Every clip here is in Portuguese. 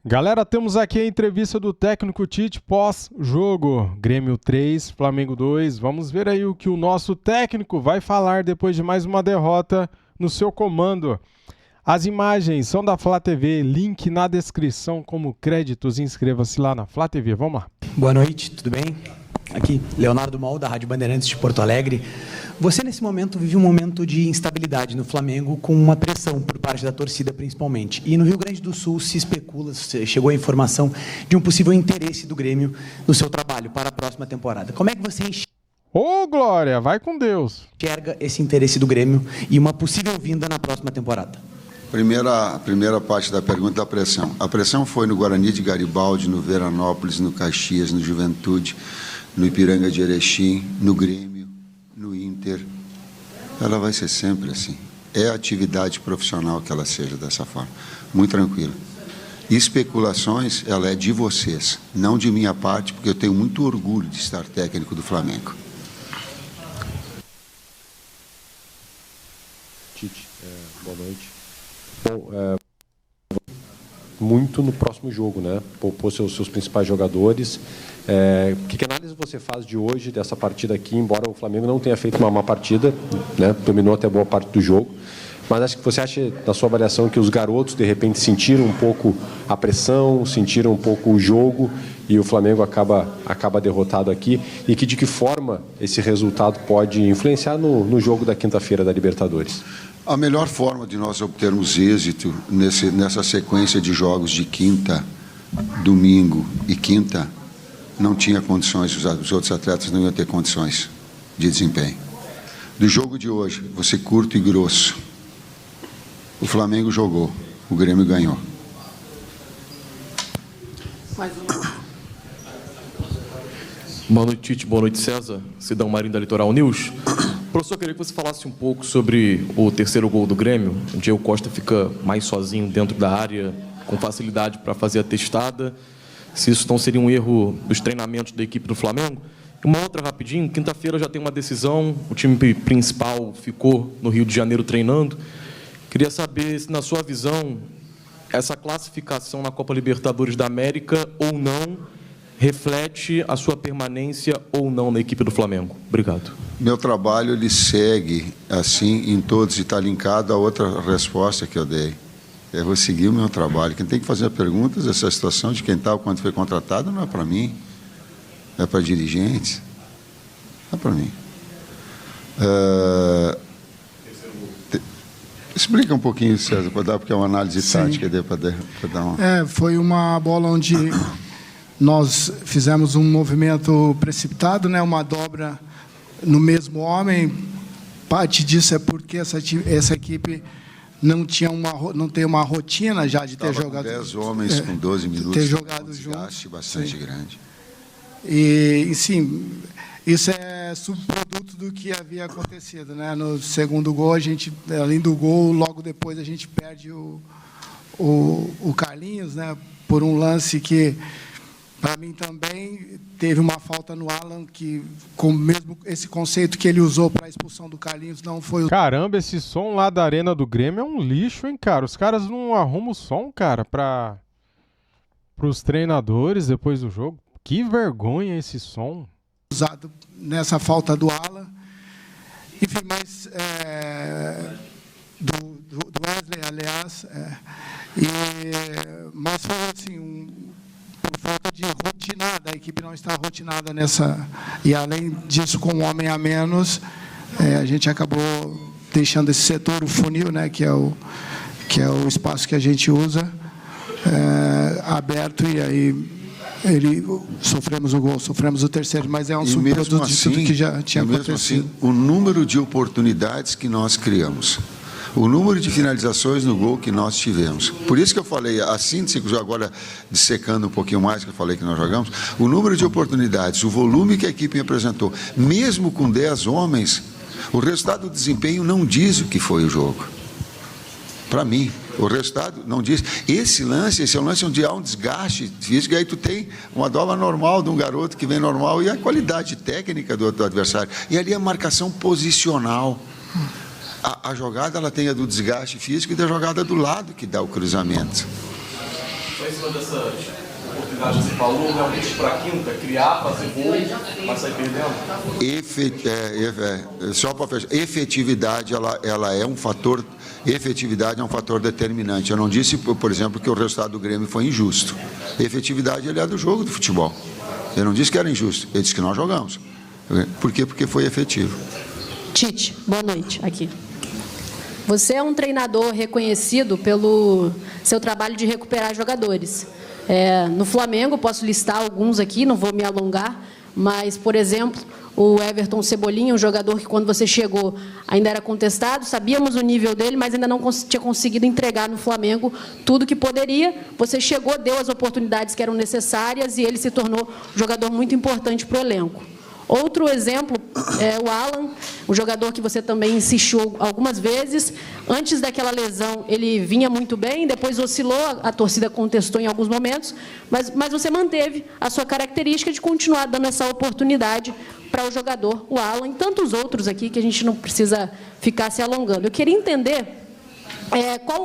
Galera, temos aqui a entrevista do técnico Tite pós-jogo. Grêmio 3, Flamengo 2. Vamos ver aí o que o nosso técnico vai falar depois de mais uma derrota no seu comando. As imagens são da Flá TV, link na descrição como créditos. Inscreva-se lá na Flá TV. Vamos lá. Boa noite, tudo bem? Aqui, Leonardo Mol, da Rádio Bandeirantes de Porto Alegre. Você, nesse momento, vive um momento de instabilidade no Flamengo, com uma pressão por parte da torcida, principalmente. E no Rio Grande do Sul se especula, chegou a informação de um possível interesse do Grêmio no seu trabalho para a próxima temporada. Como é que você Ô, Glória, vai com Deus. enxerga esse interesse do Grêmio e uma possível vinda na próxima temporada? Primeira parte da pergunta da pressão. A pressão foi no Guarani de Garibaldi, no Veranópolis, no Caxias, no Juventude, no Ipiranga de Erechim, no Grêmio, no Inter. Ela vai ser sempre assim. É atividade profissional que ela seja dessa forma. Muito tranquila. Especulações, ela é de vocês, não de minha parte, porque eu tenho muito orgulho de estar técnico do Flamengo. Tite, boa noite. Bom, muito no próximo jogo, né? Poupou seus principais jogadores. Que análise você faz de hoje, dessa partida aqui, embora o Flamengo não tenha feito uma má partida, né? Dominou até boa parte do jogo, mas acho que você acha, na sua avaliação, que os garotos, de repente, sentiram um pouco a pressão, sentiram um pouco o jogo e o Flamengo acaba derrotado aqui, e que de que forma esse resultado pode influenciar no jogo da quinta-feira da Libertadores? A melhor forma de nós obtermos êxito nessa sequência de jogos de quinta, domingo e quinta, não tinha condições, os outros atletas não iam ter condições de desempenho. Do jogo de hoje, vou ser curto e grosso. O Flamengo jogou, o Grêmio ganhou. Boa noite, Tite. Boa noite, César. Cidão Marinho da Litoral News. Professor, eu queria que você falasse um pouco sobre o terceiro gol do Grêmio. O Diego Costa fica mais sozinho dentro da área, com facilidade para fazer a testada. Se isso não seria um erro dos treinamentos da equipe do Flamengo. Uma outra rapidinho, quinta-feira já tem uma decisão, o time principal ficou no Rio de Janeiro treinando. Queria saber se, na sua visão, essa classificação na Copa Libertadores da América ou não reflete a sua permanência ou não na equipe do Flamengo. Obrigado. Meu trabalho, ele segue assim em todos, e está linkado a outra resposta que eu dei. Eu vou seguir o meu trabalho. Quem tem que fazer perguntas dessa situação de quem está ou quando foi contratado não é para mim, é para dirigentes, não é para mim. Explica um pouquinho, César, para dar, porque é uma análise tática para dar uma... Foi uma bola onde nós fizemos um movimento precipitado, né? Uma dobra no mesmo homem. Parte disso é porque essa equipe não tem uma rotina já de ter jogado... 10 homens com 12 minutos, ter jogado junto, bastante grande. E sim, isso é subproduto do que havia acontecido, né? No segundo gol, além do gol, logo depois a gente perde o Carlinhos, né? Por um lance que, para mim também, teve uma falta no Alan, que com mesmo esse conceito que ele usou para a expulsão do Carlinhos não foi... Caramba, esse som lá da Arena do Grêmio é um lixo, hein, cara? Os caras não arrumam o som, cara, para os treinadores depois do jogo. Que vergonha esse som. Usado nessa falta do Alan. Enfim, mas do Wesley, aliás. Mas foi assim, por falta de rotinada, a equipe não está rotinada nessa. E além disso, com um homem a menos, a gente acabou deixando esse setor, o funil, né, que é o espaço que a gente usa, aberto, e aí sofremos o gol, sofremos o terceiro, mas é um subproduto de tudo que já tinha acontecido. Assim, o número de oportunidades que nós criamos, o número de finalizações no gol que nós tivemos. Por isso que eu falei, a síntese, agora dissecando um pouquinho mais, que eu falei que nós jogamos, o número de oportunidades, o volume que a equipe apresentou, mesmo com 10 homens, o resultado do desempenho não diz o que foi o jogo. Para mim, o resultado não diz. Esse é um lance onde há um desgaste físico, e aí tu tem uma dobra normal de um garoto que vem normal, e a qualidade técnica do adversário. E ali a marcação posicional. A jogada, ela tem a do desgaste físico e da jogada do lado que dá o cruzamento. Só em cima dessas oportunidades que você falou, realmente para a quinta, criar, fazer gol, mas sair perdendo? Só para fechar, efetividade, ela é um fator. Efetividade é um fator determinante. Eu não disse, por exemplo, que o resultado do Grêmio foi injusto. Efetividade, ele é do jogo do futebol. Eu não disse que era injusto, eu disse que nós jogamos. Por quê? Porque foi efetivo. Tite, boa noite. Aqui. Você é um treinador reconhecido pelo seu trabalho de recuperar jogadores. No Flamengo, posso listar alguns aqui, não vou me alongar, mas, por exemplo, o Everton Cebolinha, um jogador que, quando você chegou, ainda era contestado, sabíamos o nível dele, mas ainda não tinha conseguido entregar no Flamengo tudo que poderia. Você chegou, deu as oportunidades que eram necessárias e ele se tornou um jogador muito importante para o elenco. Outro exemplo é o Alan, um jogador que você também insistiu algumas vezes. Antes daquela lesão, ele vinha muito bem, depois oscilou, a torcida contestou em alguns momentos, mas você manteve a sua característica de continuar dando essa oportunidade para o jogador, o Alan, e tantos outros aqui que a gente não precisa ficar se alongando. Eu queria entender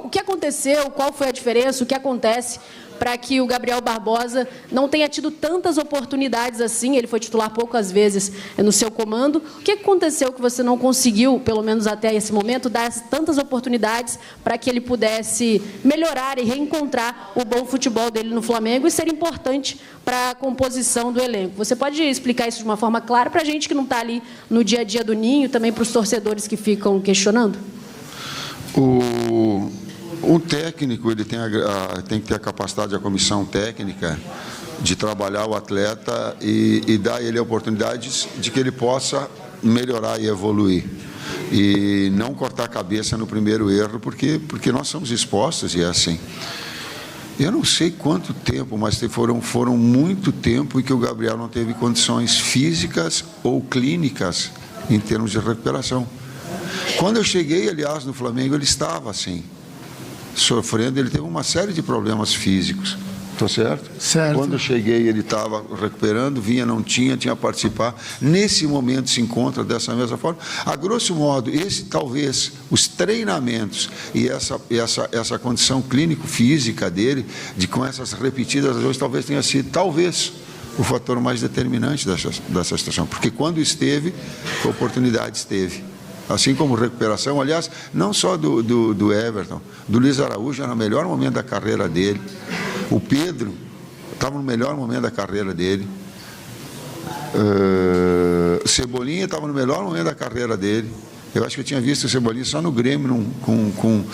o que aconteceu, qual foi a diferença, o que acontece para que o Gabriel Barbosa não tenha tido tantas oportunidades assim. Ele foi titular poucas vezes no seu comando. O que aconteceu que você não conseguiu, pelo menos até esse momento, dar tantas oportunidades para que ele pudesse melhorar e reencontrar o bom futebol dele no Flamengo e ser importante para a composição do elenco? Você pode explicar isso de uma forma clara para a gente que não está ali no dia a dia do Ninho, também para os torcedores que ficam questionando? O técnico, ele tem que ter a capacidade, a comissão técnica, de trabalhar o atleta e dar a ele oportunidades de que ele possa melhorar e evoluir. E não cortar a cabeça no primeiro erro, porque nós somos expostos e é assim. Eu não sei quanto tempo, mas foram muito tempo em que o Gabriel não teve condições físicas ou clínicas em termos de recuperação. Quando eu cheguei, aliás, no Flamengo, ele estava assim, sofrendo, ele teve uma série de problemas físicos. Estou certo? Certo. Quando eu cheguei, ele estava recuperando, não tinha a participar. Nesse momento se encontra dessa mesma forma. A grosso modo, talvez, os treinamentos e essa condição clínico-física dele, com essas repetidas lesões, talvez tenha sido, o fator mais determinante dessa situação. Porque quando esteve, a oportunidade esteve. Assim como recuperação, aliás, não só do Everton, do Luiz Araújo, era no melhor momento da carreira dele. O Pedro estava no melhor momento da carreira dele. O Cebolinha estava no melhor momento da carreira dele. Eu acho que eu tinha visto o Cebolinha só no Grêmio, com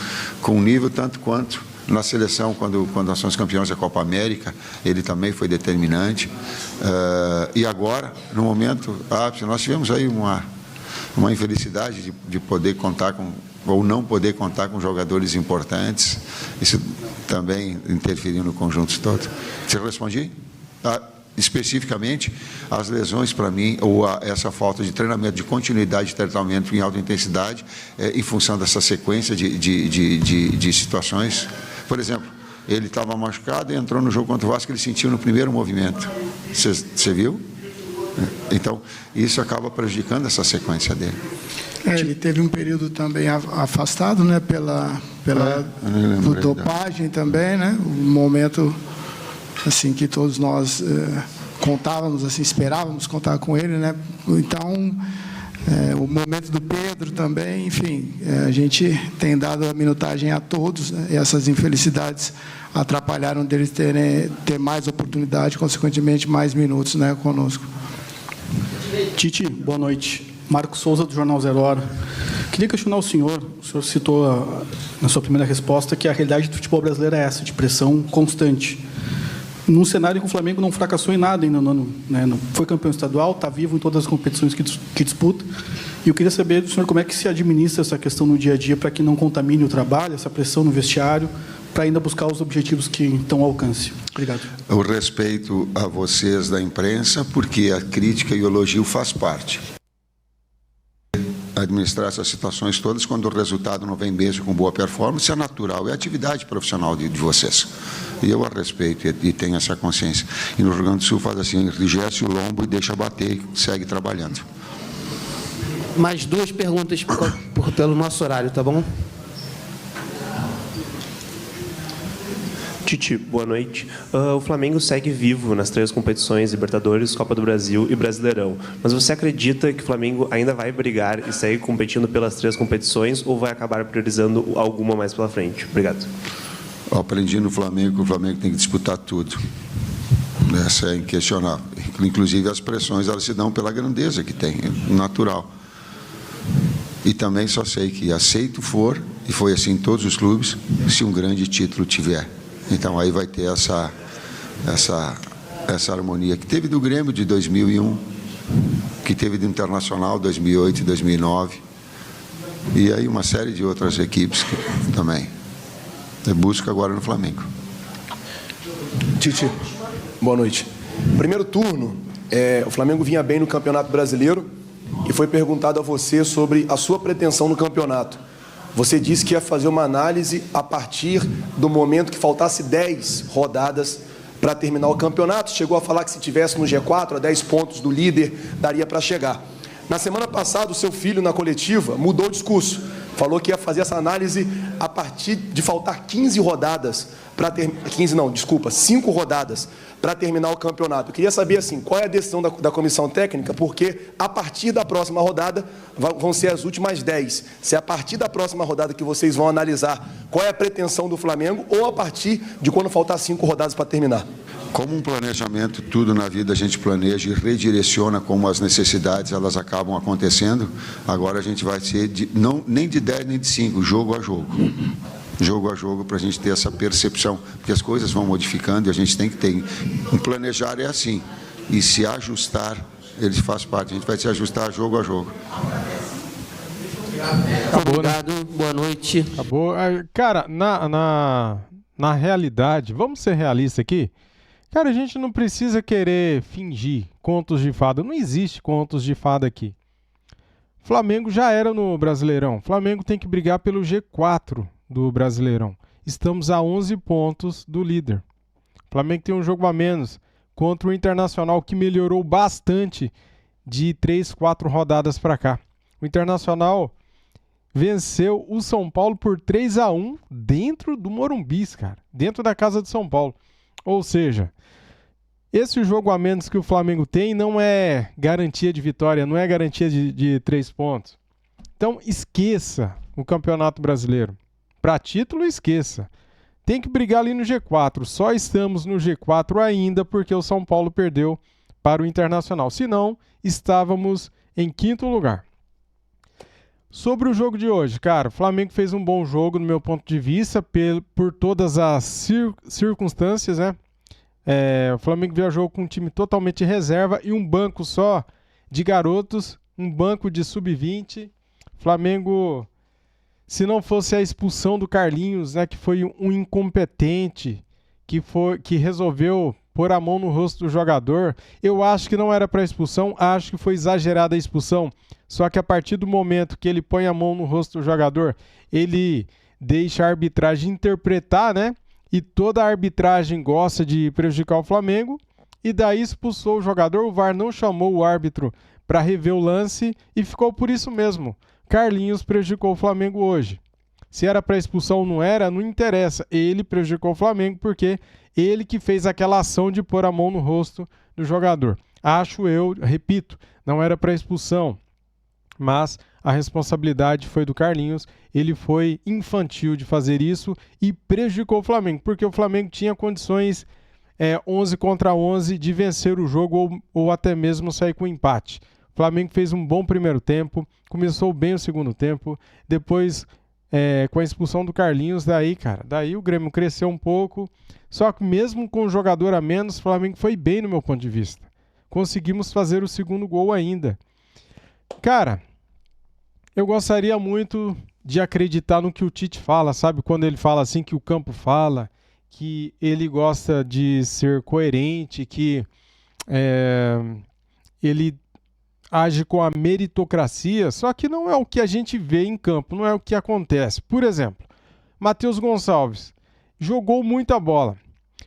um nível tanto quanto na seleção, quando nós somos campeões da Copa América, ele também foi determinante. E agora, no momento ápice, nós tivemos aí uma infelicidade de poder contar ou não poder contar com jogadores importantes. Isso também interferiu no conjunto todo. Você respondi? Especificamente, as lesões para mim, ou essa falta de treinamento, de continuidade de tratamento em alta intensidade, em função dessa sequência de situações. Por exemplo, ele estava machucado e entrou no jogo contra o Vasco, ele sentiu no primeiro movimento. Você viu? Então, isso acaba prejudicando essa sequência dele. Ele teve um período também afastado, né, pela dopagem também, né? Um momento assim que todos nós contávamos, assim, esperávamos contar com ele, né? Então, o momento do Pedro também, enfim, a gente tem dado a minutagem a todos, né? E essas infelicidades atrapalharam deles ter mais oportunidade, consequentemente mais minutos, né, conosco. Tite, boa noite. Marcos Souza, do Jornal Zero Hora. Queria questionar o senhor citou na sua primeira resposta que a realidade do futebol brasileiro é essa, de pressão constante. Num cenário em que o Flamengo não fracassou em nada ainda, não foi campeão estadual, está vivo em todas as competições que disputa. E eu queria saber do senhor como é que se administra essa questão no dia a dia para que não contamine o trabalho, essa pressão no vestiário, para ainda buscar os objetivos que estão ao alcance. Obrigado. Eu respeito a vocês da imprensa, porque a crítica e o elogio faz parte. Administrar essas situações todas, quando o resultado não vem mesmo com boa performance, é natural, é atividade profissional de vocês. E eu a respeito e tenho essa consciência. E no Rio Grande do Sul faz assim, enrijece o lombo e deixa bater e segue trabalhando. Mais duas perguntas pelo nosso horário, tá bom? Tite, boa noite. O Flamengo segue vivo nas 3 competições, Libertadores, Copa do Brasil e Brasileirão. Mas você acredita que o Flamengo ainda vai brigar e segue competindo pelas 3 competições ou vai acabar priorizando alguma mais pela frente? Obrigado. Eu aprendi no Flamengo que o Flamengo tem que disputar tudo. Essa é inquestionável. Inclusive as pressões elas se dão pela grandeza que tem, natural. E também só sei que aceito for, e foi assim em todos os clubes, se um grande título tiver. Então aí vai ter essa harmonia que teve do Grêmio de 2001, que teve do Internacional 2008 e 2009, e aí uma série de outras equipes que também busca agora no Flamengo. Tite, boa noite. Primeiro turno, o Flamengo vinha bem no Campeonato Brasileiro e foi perguntado a você sobre a sua pretensão no campeonato. Você disse que ia fazer uma análise a partir do momento que faltasse 10 rodadas para terminar o campeonato. Chegou a falar que se tivesse no G4, a 10 pontos do líder, daria para chegar. Na semana passada, o seu filho, na coletiva, mudou o discurso. Falou que ia fazer essa análise a partir de faltar 15 rodadas para ter... 5 rodadas para terminar o campeonato. Eu queria saber, assim, qual é a decisão da comissão técnica, porque a partir da próxima rodada vão ser as últimas 10. Se é a partir da próxima rodada que vocês vão analisar qual é a pretensão do Flamengo ou a partir de quando faltar 5 rodadas para terminar. Como um planejamento, tudo na vida a gente planeja e redireciona como as necessidades elas acabam acontecendo. Agora a gente vai ser nem de 10 nem de 5, jogo a jogo. Jogo a jogo, para a gente ter essa percepção, porque as coisas vão modificando e a gente tem que ter. Um planejar é assim, e se ajustar, ele faz parte, a gente vai se ajustar jogo a jogo. Acabou, obrigado, né? Boa noite. Acabou. Cara, na realidade, vamos ser realistas aqui? Cara, a gente não precisa querer fingir contos de fada. Não existe contos de fada aqui. Flamengo já era no Brasileirão. Flamengo tem que brigar pelo G4 do Brasileirão. Estamos a 11 pontos do líder. Flamengo tem um jogo a menos contra o Internacional, que melhorou bastante de 3, 4 rodadas para cá. O Internacional venceu o São Paulo por 3-1 dentro do Morumbi, cara. Dentro da casa de São Paulo. Ou seja, esse jogo a menos que o Flamengo tem não é garantia de vitória, não é garantia de 3 pontos. Então esqueça o Campeonato Brasileiro. Para título, esqueça. Tem que brigar ali no G4. Só estamos no G4 ainda porque o São Paulo perdeu para o Internacional. Se não, estávamos em 5º lugar. Sobre o jogo de hoje, cara, o Flamengo fez um bom jogo, no meu ponto de vista, por todas as circunstâncias, né? O Flamengo viajou com um time totalmente reserva e um banco só de garotos, um banco de sub-20. Flamengo, se não fosse a expulsão do Carlinhos, né, que foi um incompetente, que resolveu pôr a mão no rosto do jogador, eu acho que não era para expulsão, acho que foi exagerada a expulsão. Só que a partir do momento que ele põe a mão no rosto do jogador, ele deixa a arbitragem interpretar, né? E toda a arbitragem gosta de prejudicar o Flamengo, e daí expulsou o jogador. O VAR não chamou o árbitro para rever o lance e ficou por isso mesmo. Carlinhos prejudicou o Flamengo hoje. Se era para expulsão ou não era, não interessa. Ele prejudicou o Flamengo porque ele que fez aquela ação de pôr a mão no rosto do jogador. Acho eu, repito, não era para expulsão, mas a responsabilidade foi do Carlinhos. Ele foi infantil de fazer isso e prejudicou o Flamengo, porque o Flamengo tinha condições 11 contra 11 de vencer o jogo ou até mesmo sair com empate. O Flamengo fez um bom primeiro tempo, começou bem o segundo tempo, depois com a expulsão do Carlinhos, daí o Grêmio cresceu um pouco, só que mesmo com um jogador a menos, o Flamengo foi bem no meu ponto de vista. Conseguimos fazer o segundo gol ainda. Cara, eu gostaria muito de acreditar no que o Tite fala, sabe? Quando ele fala assim, que o campo fala, que ele gosta de ser coerente, que ele age com a meritocracia, só que não é o que a gente vê em campo, não é o que acontece. Por exemplo, Matheus Gonçalves jogou muita bola.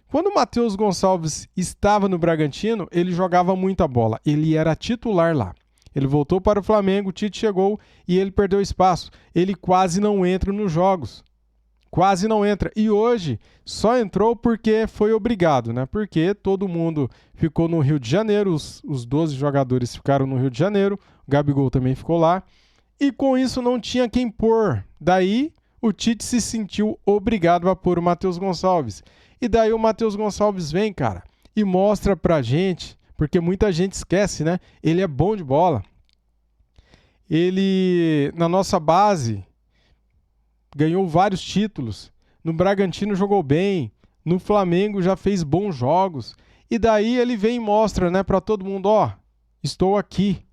Quando o Matheus Gonçalves estava no Bragantino, ele jogava muita bola, ele era titular lá. Ele voltou para o Flamengo, o Tite chegou e ele perdeu espaço. Ele quase não entra nos jogos. quase não entra. E hoje só entrou porque foi obrigado, né? Porque todo mundo ficou no Rio de Janeiro, os 12 jogadores ficaram no Rio de Janeiro, o Gabigol também ficou lá, e com isso não tinha quem pôr. Daí o Tite se sentiu obrigado a pôr o Matheus Gonçalves. E daí o Matheus Gonçalves vem, cara, e mostra pra gente, porque muita gente esquece, né? Ele é bom de bola. Ele, na nossa base, ganhou vários títulos. No Bragantino jogou bem. No Flamengo já fez bons jogos. E daí ele vem e mostra, né, para todo mundo, ó, estou aqui,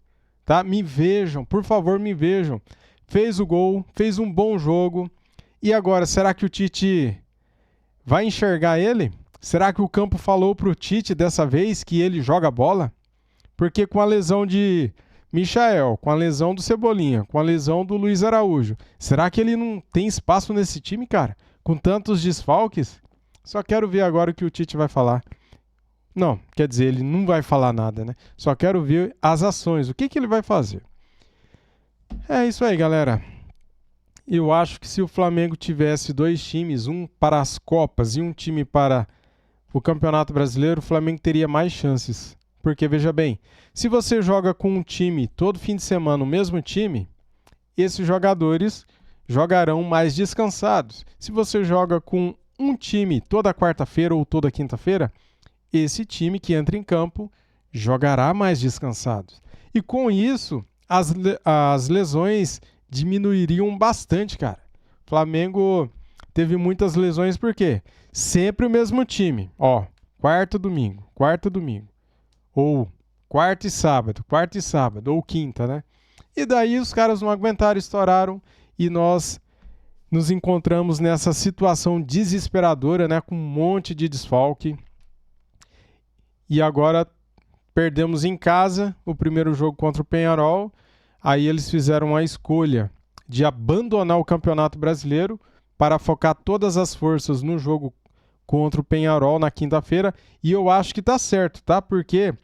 tá? Me vejam, por favor, me vejam. Fez o gol, fez um bom jogo. E agora, será que o Tite vai enxergar ele? Será que o campo falou pro Tite dessa vez que ele joga bola? Porque com a lesão de Michael, com a lesão do Cebolinha, com a lesão do Luiz Araújo, será que ele não tem espaço nesse time, cara? Com tantos desfalques? Só quero ver agora o que o Tite vai falar. Não, quer dizer, ele não vai falar nada, né? Só quero ver as ações, o que ele vai fazer. É isso aí, galera. Eu acho que se o Flamengo tivesse 2 times, um para as Copas e um time para o Campeonato Brasileiro, o Flamengo teria mais chances. Porque, veja bem, se você joga com um time todo fim de semana, o mesmo time, esses jogadores jogarão mais descansados. Se você joga com um time toda quarta-feira ou toda quinta-feira, esse time que entra em campo jogará mais descansado. E com isso, as lesões diminuiriam bastante, cara. O Flamengo teve muitas lesões, por quê? Sempre o mesmo time. Ó, quarta, domingo. Ou quarta e sábado, ou quinta, né? E daí os caras não aguentaram, estouraram e nós nos encontramos nessa situação desesperadora, né? Com um monte de desfalque. E agora perdemos em casa o primeiro jogo contra o Peñarol. Aí eles fizeram a escolha de abandonar o Campeonato Brasileiro para focar todas as forças no jogo contra o Peñarol na quinta-feira. E eu acho que tá certo, tá? Porque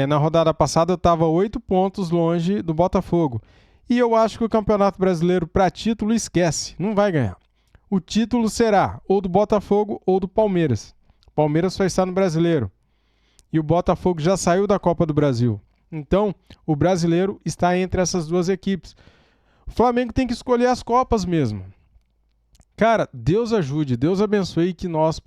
na rodada passada eu estava 8 pontos longe do Botafogo. E eu acho que o Campeonato Brasileiro para título esquece, não vai ganhar. O título será ou do Botafogo ou do Palmeiras. O Palmeiras só está no Brasileiro. E o Botafogo já saiu da Copa do Brasil. Então, o brasileiro está entre essas duas equipes. O Flamengo tem que escolher as Copas mesmo. Cara, Deus ajude, Deus abençoe que nós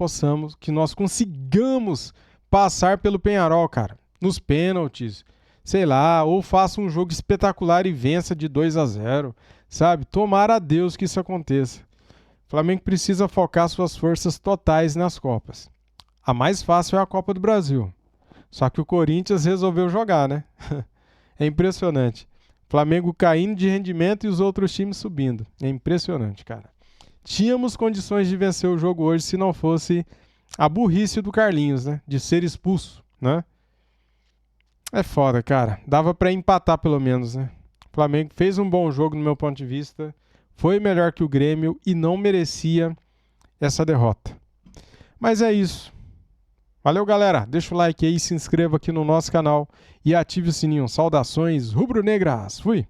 consigamos passar pelo Peñarol, cara. Nos pênaltis, sei lá, ou faça um jogo espetacular e vença de 2-0, sabe? Tomara a Deus que isso aconteça. O Flamengo precisa focar suas forças totais nas Copas. A mais fácil é a Copa do Brasil. Só que o Corinthians resolveu jogar, né? É impressionante. Flamengo caindo de rendimento e os outros times subindo. É impressionante, cara. Tínhamos condições de vencer o jogo hoje se não fosse a burrice do Carlinhos, né? De ser expulso, né? É foda, cara. Dava pra empatar pelo menos, né? O Flamengo fez um bom jogo no meu ponto de vista. Foi melhor que o Grêmio e não merecia essa derrota. Mas é isso. Valeu, galera. Deixa o like aí, se inscreva aqui no nosso canal e ative o sininho. Saudações rubro-negras. Fui!